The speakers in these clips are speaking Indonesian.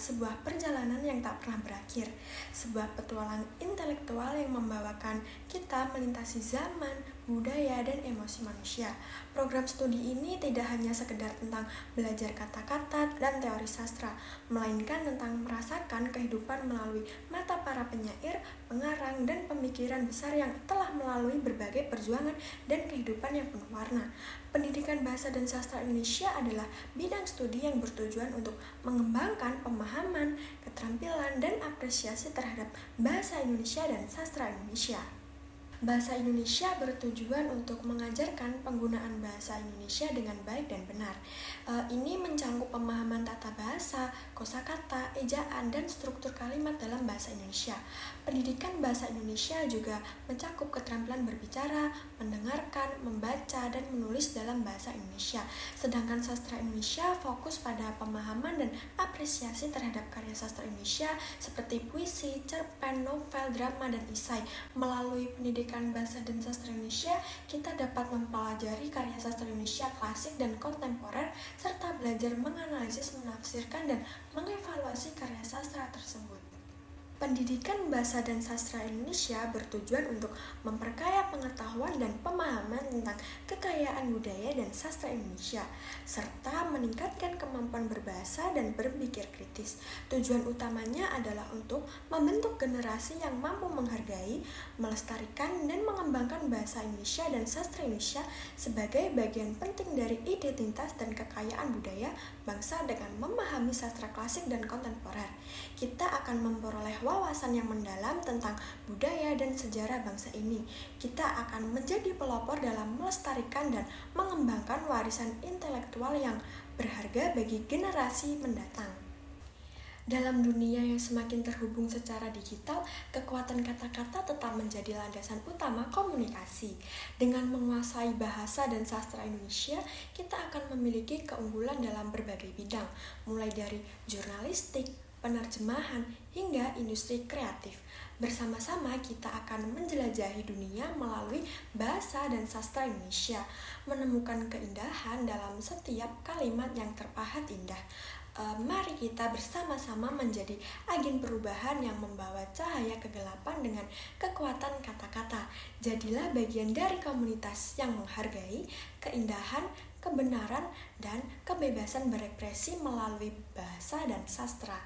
sebuah perjalanan yang tak pernah berakhir, sebuah petualang intelektual yang membawakan kita melintasi zaman, budaya, dan emosi manusia. Program studi ini tidak hanya sekedar tentang belajar kata-kata dan teori sastra, melainkan tentang merasakan kehidupan melalui mata para penyair, pengarang, dan pemikiran besar yang telah melalui berbagai perjuangan dan kehidupan yang penuh warna. Pendidikan Bahasa dan Sastra Indonesia adalah bidang studi yang bertujuan untuk mengembangkan pemahaman, keterampilan, dan apresiasi terhadap bahasa Indonesia dan sastra Indonesia. Bahasa Indonesia bertujuan untuk mengajarkan penggunaan bahasa Indonesia dengan baik dan benar. Ini mencakup pemahaman tata bahasa, kosakata, ejaan, dan struktur kalimat dalam bahasa Indonesia. Pendidikan bahasa Indonesia juga mencakup keterampilan berbicara, mendengarkan, membaca, dan menulis dalam bahasa Indonesia. Sedangkan sastra Indonesia fokus pada pemahaman dan apresiasi terhadap karya sastra Indonesia seperti puisi, cerpen, novel, drama, dan esai. Melalui pendidikan Bahasa dan Sastra Indonesia, kita dapat mempelajari karya sastra Indonesia klasik dan kontemporer, serta belajar menganalisis, menafsirkan, dan mengevaluasi karya sastra tersebut. Pendidikan Bahasa dan Sastra Indonesia bertujuan untuk memperkaya pengetahuan dan pemahaman tentang kekayaan budaya dan sastra Indonesia, serta meningkatkan kemampuan berbahasa dan berpikir kritis. Tujuan utamanya adalah untuk membentuk generasi yang mampu menghargai, melestarikan, dan mengembangkan bahasa Indonesia dan sastra Indonesia sebagai bagian penting dari identitas dan kekayaan budaya bangsa dengan memahami sastra klasik dan kontemporer. Kita akan memperoleh wawasan yang mendalam tentang budaya dan sejarah bangsa ini. Kita akan menjadi pelopor dalam melestarikan dan mengembangkan warisan intelektual yang berharga bagi generasi mendatang. Dalam dunia yang semakin terhubung secara digital, kekuatan kata-kata tetap menjadi landasan utama komunikasi. Dengan menguasai bahasa dan sastra Indonesia, kita akan memiliki keunggulan dalam berbagai bidang, mulai dari jurnalistik, penerjemahan, hingga industri kreatif. Bersama-sama kita akan menjelajahi dunia melalui bahasa dan sastra Indonesia, menemukan keindahan dalam setiap kalimat yang terpahat indah. Mari kita bersama-sama menjadi agen perubahan yang membawa cahaya kegelapan dengan kekuatan kata-kata. Jadilah bagian dari komunitas yang menghargai keindahan, kebenaran, dan kebebasan berekspresi melalui bahasa dan sastra.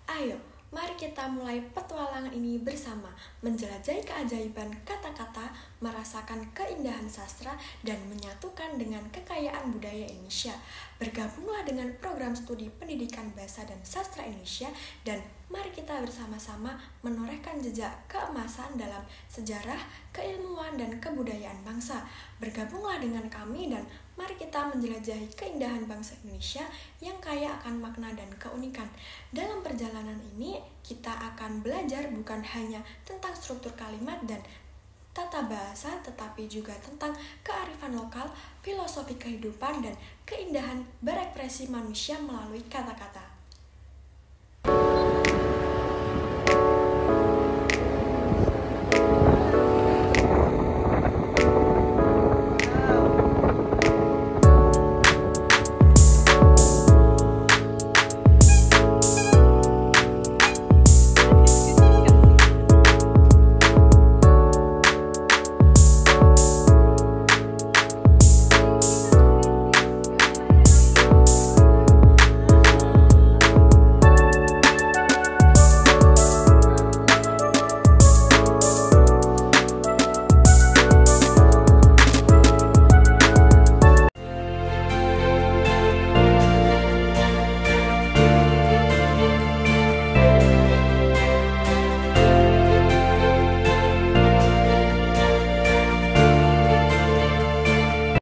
Ayo, mari kita mulai petualangan ini bersama, menjelajahi keajaiban kata-kata, merasakan keindahan sastra, dan menyatukan dengan kekayaan budaya Indonesia. Bergabunglah dengan program studi pendidikan bahasa dan sastra Indonesia, dan mari kita bersama-sama menorehkan jejak keemasan dalam sejarah, keilmuan, dan kebudayaan bangsa. Bergabunglah dengan kami dan mari kita menjelajahi keindahan bangsa Indonesia yang kaya akan makna dan keunikan. Dalam perjalanan ini, kita akan belajar bukan hanya tentang struktur kalimat dan tata bahasa, tetapi juga tentang kearifan lokal, filosofi kehidupan, dan keindahan berekspresi manusia melalui kata-kata.